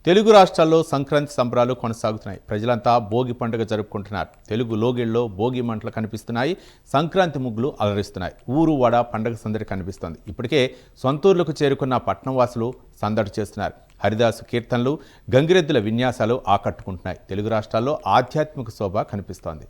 తెలుగు రాష్ట్రాల్లో సంక్రాంతి సంబరాలు కొనసాగుతున్నాయి. ప్రజలంతా భోగి పండుగ జరుపుకుంటున్నారు. తెలుగు లోగిళ్లలో భోగి మంటలు కనిపిస్తున్నాయి. సంక్రాంతి ముగ్గులు అలరిస్తున్నాయి. ఊరు వాడ పండుగ సందడి కనిపిస్తోంది. ఇప్పటికే సొంతూర్లకు చేరుకున్న పట్నంవాసులు సందడి చేస్తున్నారు. హరిదాసు కీర్తనలు, గంగిరెద్దుల విన్యాసాలు ఆకట్టుకుంటున్నాయి. తెలుగు రాష్ట్రాల్లో ఆధ్యాత్మిక శోభ కనిపిస్తోంది.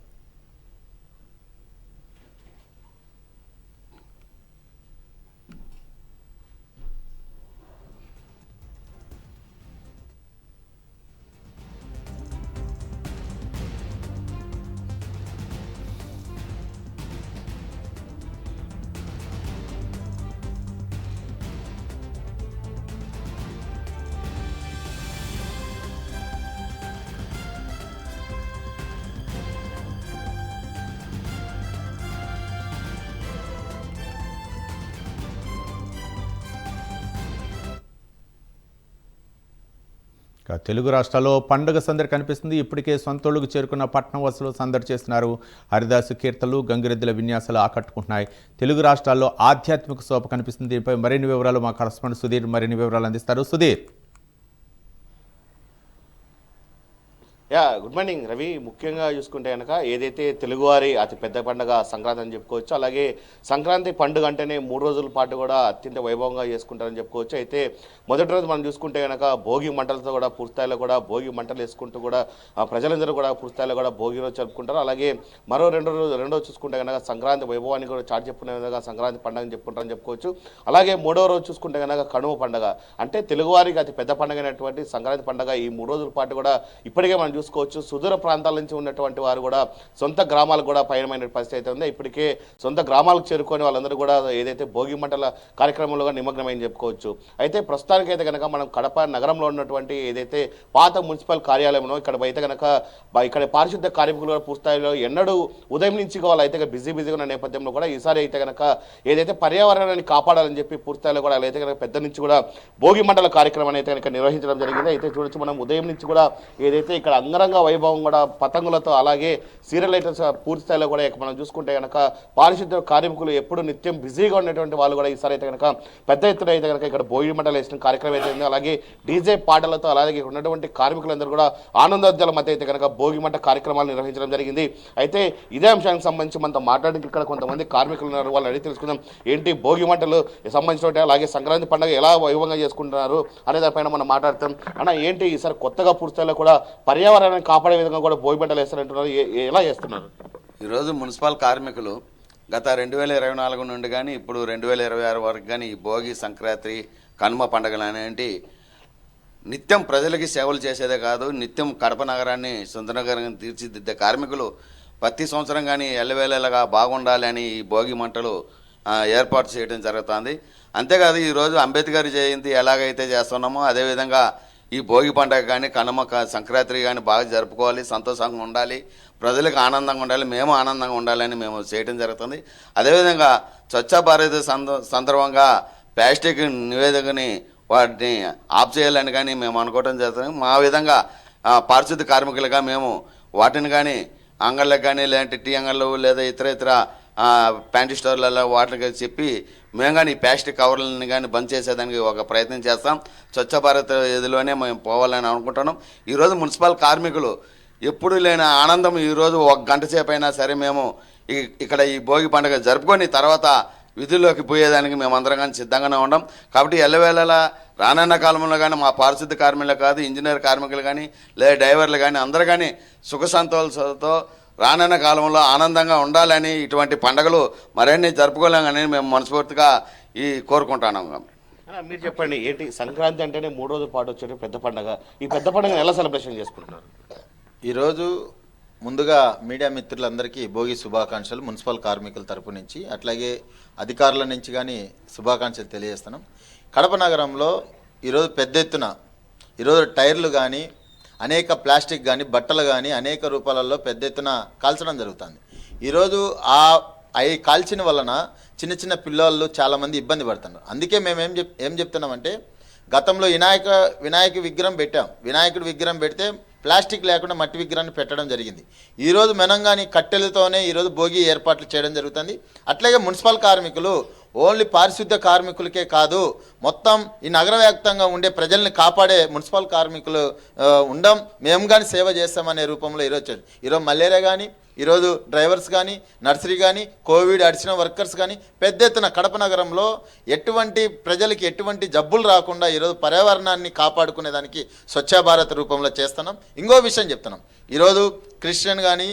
తెలుగు రాష్ట్రాల్లో పండుగ సందడి కనిపిస్తుంది. ఇప్పటికే సొంతూళ్ళకు చేరుకున్న పట్నంవాసులు సందడి చేస్తున్నారు. హరిదాసు కీర్తనలు, గంగిరెద్దుల విన్యాసాలు ఆకట్టుకుంటున్నాయి. తెలుగు రాష్ట్రాల్లో ఆధ్యాత్మిక శోభ కనిపిస్తుంది. దీనిపై మరిన్ని వివరాలు మా కరెస్పాండెంట్ సుధీర్ మరిన్ని వివరాలు అందిస్తారు. సుధీర్. Good morning Ravi. ముఖ్యంగా చూసుకుంటే కనుక ఏదైతే తెలుగువారి అతి పెద్ద పండుగ సంక్రాంతి అని చెప్పుకోవచ్చు. అలాగే సంక్రాంతి పండుగ అంటేనే 3 రోజుల పాటు కూడా అత్యంత వైభవంగా చేసుకుంటారని చెప్పుకోవచ్చు. అయితే మొదటి రోజు మనం చూసుకుంటే కనుక భోగి మంటలతో కూడా పూర్తిస్థాయిలో కూడా భోగి మంటలు వేసుకుంటూ కూడా ప్రజలందరూ కూడా పూర్తిస్థాయిలో కూడా భోగి రోజు జరుపుకుంటారు. అలాగే మరో రెండో చూసుకుంటే కనుక సంక్రాంతి వైభవాన్ని కూడా చాటి చెప్పుకునే విధంగా సంక్రాంతి పండుగని చెప్పుకుంటారని చెప్పుకోవచ్చు. అలాగే 3వ రోజు చూసుకుంటే కనుక కనుమ పండుగ, అంటే తెలుగువారికి అతి పెద్ద పండుగ అయినటువంటి సంక్రాంతి పండుగ ఈ 3 రోజుల పాటు కూడా ఇప్పటికే మనం చూసుకోవచ్చు. సుదూర ప్రాంతాల నుంచి ఉన్నటువంటి వారు కూడా సొంత గ్రామాలకు కూడా పయనమైన పరిస్థితి అయితే ఉంది. ఇప్పటికే సొంత గ్రామాలకు చేరుకొని వాళ్ళందరూ కూడా ఏదైతే భోగి మంటల కార్యక్రమంలో నిమగ్నమైంది చెప్పుకోవచ్చు. అయితే ప్రస్తుతానికైతే కనుక మనం కడప నగరంలో ఉన్నటువంటి ఏదైతే పాత మున్సిపల్ కార్యాలయంలో ఇక్కడ అయితే కనుక ఇక్కడ పారిశుద్ధ కార్మికులు కూడా పూర్తిస్థాయిలో ఎన్నడూ ఉదయం నుంచి వాళ్ళైతే బిజీగా ఉన్న నేపథ్యంలో కూడా ఈసారి అయితే కనుక ఏదైతే పర్యావరణాన్ని కాపాడాలని చెప్పి పూర్తిస్థాయిలో కూడా అయితే కనుక పెద్ద నుంచి కూడా భోగి మంటల కార్యక్రమాన్ని అయితే కనుక నిర్వహించడం జరిగింది. అయితే చూడొచ్చు మనం ఉదయం నుంచి కూడా ఏదైతే ఇక్కడ అంగరంగ వైభవం కూడా పతంగులతో అలాగే సీరియల్ లైటర్స్ పూర్తి స్థాయిలో కూడా మనం చూసుకుంటే కనుక పారిశుద్ధ్య కార్మికులు ఎప్పుడు నిత్యం బిజీగా ఉన్నటువంటి వాళ్ళు కూడా ఈసారి అయితే కనుక పెద్ద ఎత్తున అయితే కనుక ఇక్కడ భోగి మంటలు వేసిన కార్యక్రమం అయితే ఉంది. అలాగే డీజే పాటలతో అలాగే ఉన్నటువంటి కార్మికులందరూ కూడా ఆనందోజ్జల మధ్య అయితే కనుక భోగి మంట కార్యక్రమాలు నిర్వహించడం జరిగింది. అయితే ఇదే అంశానికి సంబంధించి మనతో మాట్లాడడానికి ఇక్కడ కొంతమంది కార్మికులు ఉన్నారు. వాళ్ళు అడిగి తెలుసుకుందాం ఏంటి భోగి మంటలు సంబంధించిన అలాగే సంక్రాంతి పండుగ ఎలా వైభవంగా చేసుకుంటున్నారు అనే దానిపైన మనం మాట్లాడతాం. అన్న ఏంటి ఈసారి కొత్తగా పూర్తి స్థాయిలో కూడా పర్యావరణాన్ని కాపాడే విధంగా కూడా భోగి మంటలు వేస్తారంటున్నారు, ఎలా చేస్తున్నారు? ఈరోజు మున్సిపల్ కార్మికులు గత 2024 నుండి కానీ ఇప్పుడు 2026 వరకు కానీ ఈ భోగి, సంక్రాంతి, కనుమ పండుగలు అనేవి నిత్యం ప్రజలకి సేవలు చేసేదే కాదు, నిత్యం కడప నగరాన్ని సుందరనగరంగా తీర్చిదిద్దే కార్మికులు ప్రతి సంవత్సరం కానీ ఎల్లవేళలాగా బాగుండాలి అని ఈ భోగి మంటలు ఏర్పాటు చేయడం జరుగుతుంది. అంతేకాదు ఈరోజు అంబేద్కర్ జయంతి ఎలాగైతే చేస్తున్నామో అదేవిధంగా ఈ భోగి పండుగ కానీ కనుమ సంక్రాంతి కానీ బాగా జరుపుకోవాలి, సంతోషంగా ఉండాలి, ప్రజలకు ఆనందంగా ఉండాలి, మేము ఆనందంగా ఉండాలని మేము చేయడం జరుగుతుంది. అదేవిధంగా స్వచ్ఛ భారత్ సందర్భంగా ప్లాస్టిక్ నివేదికని వాటిని ఆఫ్ చేయాలని కానీ మేము అనుకోవడం జరుగుతుంది. మా విధంగా పారిశుద్ధ కార్మికులుగా మేము వాటిని కానీ అంగళ్ళకి కానీ లేదంటే టీ అంగళ్ళు లేదా ఇతర ప్యాంటీ స్టోర్లలో వాటికి చెప్పి మేము కానీ ప్లాస్టిక్ కవర్లని కానీ బంద్ చేసేదానికి ఒక ప్రయత్నం చేస్తాం. స్వచ్ఛ భారత్ ఇదిలోనే మేము పోవాలని అనుకుంటున్నాం. ఈరోజు మున్సిపల్ కార్మికులు ఎప్పుడు లేని ఆనందం ఈరోజు 1 గంట సేపు అయినా సరే మేము ఇక్కడ ఈ భోగి పండుగ జరుపుకొని తర్వాత విధుల్లోకి పోయేదానికి మేమందరం కానీ సిద్ధంగానే ఉన్నాం. కాబట్టి ఎల్లవేళలా రానున్న కాలంలో కానీ మా పారిశుద్ధ కార్మికులు కాదు, ఇంజనీర్ కార్మికులు కానీ లేదా డ్రైవర్లు కానీ అందరూ కానీ సుఖ సంతోషాలతో రానున్న కాలంలో ఆనందంగా ఉండాలని ఇటువంటి పండుగలు మరిన్ని జరుపుకోలేమని మేము మనస్ఫూర్తిగా కోరుకుంటున్నాం. మీరు చెప్పండి ఏంటి సంక్రాంతి అంటేనే 3 రోజుల పాటు వచ్చే పెద్ద పండుగ, ఈ పెద్ద పండుగను ఎలా సెలబ్రేషన్ చేసుకుంటున్నారు? ఈరోజు ముందుగా మీడియా మిత్రులందరికీ భోగి శుభాకాంక్షలు మున్సిపల్ కార్మికుల తరపు నుంచి, అట్లాగే అధికారుల నుంచి కానీ శుభాకాంక్షలు తెలియజేస్తున్నాం. కడప నగరంలో ఈరోజు పెద్ద ఎత్తున ఈరోజు టైర్లు కానీ అనేక ప్లాస్టిక్ కానీ బట్టలు కానీ అనేక రూపాలలో పెద్ద ఎత్తున కాల్చడం జరుగుతుంది. ఈరోజు అవి కాల్చిన వలన చిన్న చిన్న పిల్లలు చాలామంది ఇబ్బంది పడుతున్నారు. అందుకే మేము ఏం చెప్తున్నామంటే గతంలో వినాయక విగ్రహం పెట్టాం. వినాయకుడి విగ్రహం పెడితే ప్లాస్టిక్ లేకుండా మట్టి విగ్రహాన్ని పెట్టడం జరిగింది. ఈరోజు మెనంగాని కట్టెలతోనే ఈరోజు భోగి ఏర్పాట్లు చేయడం జరుగుతుంది. అట్లాగే మున్సిపల్ కార్మికులు ఓన్లీ పారిశుద్ధ్య కార్మికులకే కాదు, మొత్తం ఈ నగర వ్యాప్తంగా ఉండే ప్రజల్ని కాపాడే మున్సిపల్ కార్మికులు ఉండం, మేము కానీ సేవ చేస్తామనే రూపంలో ఈరోజు మలేరియా కానీ, ఈరోజు డ్రైవర్స్ కానీ, నర్సరీ కానీ, కోవిడ్ అడిషనల్ వర్కర్స్ కానీ పెద్ద ఎత్తున కడప నగరంలో ఎటువంటి ప్రజలకి ఎటువంటి జబ్బులు రాకుండా ఈరోజు పర్యావరణాన్ని కాపాడుకునేదానికి స్వచ్ఛ భారత్ రూపంలో చేస్తున్నాం. ఇంకో విషయం చెప్తున్నాం, ఈరోజు క్రిస్టియన్ కానీ,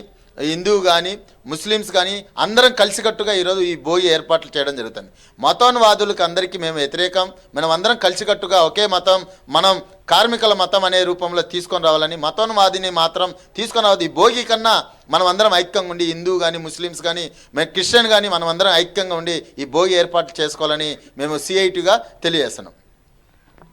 హిందూ కానీ, ముస్లిమ్స్ కానీ అందరం కలిసికట్టుగా ఈరోజు ఈ భోగి ఏర్పాట్లు చేయడం జరుగుతుంది. మతోన్వాదులకు అందరికీ మేము వ్యతిరేకం. మనం అందరం కలిసికట్టుగా ఒకే మతం, మనం కార్మికుల మతం అనే రూపంలో తీసుకొని రావాలని, మతోన్వాదిని మాత్రం తీసుకొని రావద్దు. ఈ భోగి కన్నా మనం అందరం ఐక్యంగా ఉండి, హిందూ కానీ, ముస్లిమ్స్ కానీ, క్రిస్టియన్ కానీ మనం అందరం ఐక్యంగా ఉండి ఈ భోగి ఏర్పాట్లు చేసుకోవాలని మేము సిఐటిగా తెలియజేస్తున్నాం.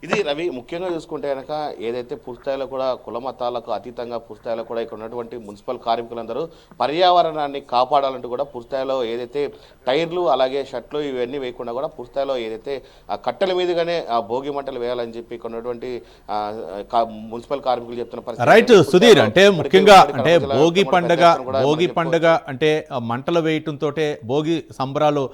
ఇది రవి, ముఖ్యంగా చూసుకుంటే కనుక ఏదైతే పూర్తిస్థాయిలో కూడా కుల మతాలకు అతీతంగా పూర్తిస్థాయిలో కూడా ఇక్కడ ఉన్నటువంటి మున్సిపల్ కార్మికులందరూ పర్యావరణాన్ని కాపాడాలంటూ కూడా పూర్తిస్థాయిలో ఏదైతే టైర్లు అలాగే షర్ట్లు ఇవన్నీ వేయకుండా కూడా పూర్తిస్థాయిలో ఏదైతే ఆ కట్టెల మీదుగానే ఆ భోగి మంటలు వేయాలని చెప్పి ఇక్కడ ఉన్నటువంటి మున్సిపల్ కార్మికులు చెప్తున్న పరిస్థితి. రైట్ సుధీర్, అంటే ముఖ్యంగా అంటే భోగి పండుగ అంటే మంటలు వేయటంతో భోగి సంబరాలు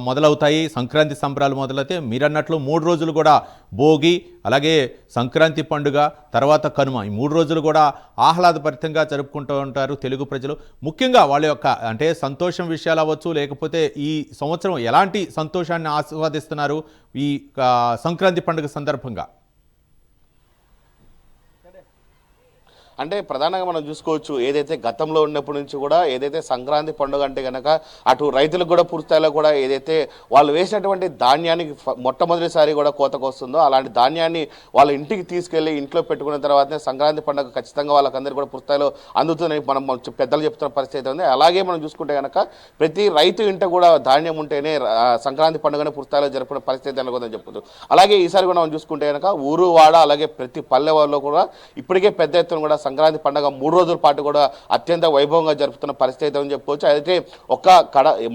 మొదలవుతాయి, సంక్రాంతి సంబరాలు మొదలైతే మీరన్నట్లు 3 రోజులు కూడా భోగి అలాగే సంక్రాంతి పండుగ తర్వాత కనుమ, ఈ 3 రోజులు కూడా ఆహ్లాదభరితంగా జరుపుకుంటూ ఉంటారు తెలుగు ప్రజలు. ముఖ్యంగా వాళ్ళ యొక్క అంటే సంతోషం విషయాలు అవ్వచ్చు, లేకపోతే ఈ సంవత్సరం ఎలాంటి సంతోషాన్ని ఆస్వాదిస్తున్నారు ఈ సంక్రాంతి పండుగ సందర్భంగా? అంటే ప్రధానంగా మనం చూసుకోవచ్చు, ఏదైతే గతంలో ఉన్నప్పటి నుంచి కూడా ఏదైతే సంక్రాంతి పండుగ అంటే కనుక అటు రైతులకు కూడా పూర్తిస్థాయిలో కూడా ఏదైతే వాళ్ళు వేసినటువంటి ధాన్యానికి మొట్టమొదటిసారి కూడా కోతకు వస్తుందో అలాంటి ధాన్యాన్ని వాళ్ళ ఇంటికి తీసుకెళ్లి ఇంట్లో పెట్టుకున్న తర్వాతనే సంక్రాంతి పండుగ ఖచ్చితంగా వాళ్ళకందరూ కూడా పూర్తిస్థాయిలో అందుతున్నాయి మనం పెద్దలు చెప్తున్న పరిస్థితి ఉంది. అలాగే మనం చూసుకుంటే కనుక ప్రతి రైతు ఇంట కూడా ధాన్యం ఉంటేనే సంక్రాంతి పండుగనే పూర్తిస్థాయిలో జరుపుకునే పరిస్థితి అనుకుందని చెప్పొచ్చు. అలాగే ఈసారి కూడా మనం చూసుకుంటే కనుక ఊరు వాడ అలాగే ప్రతి పల్లె వాళ్ళలో కూడా ఇప్పటికే పెద్ద ఎత్తున కూడా సంక్రాంతి పండుగ 3 రోజుల పాటు కూడా అత్యంత వైభవంగా జరుపుతున్న పరిస్థితి అని చెప్పుకోవచ్చు. అయితే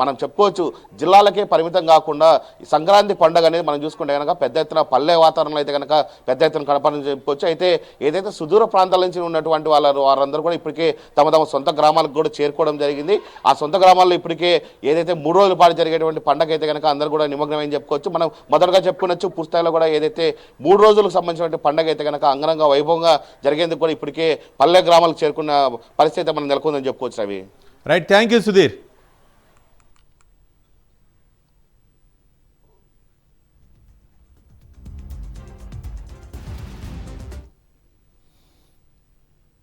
మనం చెప్పుకోవచ్చు జిల్లాలకే పరిమితం కాకుండా సంక్రాంతి పండుగ అనేది మనం చూసుకుంటే కనుక పెద్ద ఎత్తున పల్లె వాతావరణంలో అయితే కనుక పెద్ద ఎత్తున కడపని చెప్పుకోవచ్చు. అయితే ఏదైతే సుదూర ప్రాంతాల నుంచి ఉన్నటువంటి వారందరూ కూడా ఇప్పటికే తమ సొంత గ్రామాలకు కూడా చేరుకోవడం జరిగింది. ఆ సొంత గ్రామాల్లో ఇప్పటికే ఏదైతే 3 రోజుల పాటు జరిగేటువంటి పండుగ అయితే కనుక అందరూ కూడా నిమగ్నమని చెప్పుకోవచ్చు. మనం మొదటగా చెప్పుకోవచ్చు పూర్తిస్థాయిలో కూడా ఏదైతే 3 రోజులకు సంబంధించినటువంటి పండుగ అయితే కనుక అంగరంగ వైభవంగా జరిగేందుకు కూడా ఇప్పటికే పల్లె గ్రామాలకు చేరుకున్న పరిస్థితి మనం నెలకొందని చెప్పుకోవచ్చు. అవి రైట్, థ్యాంక్ యూ సుధీర్.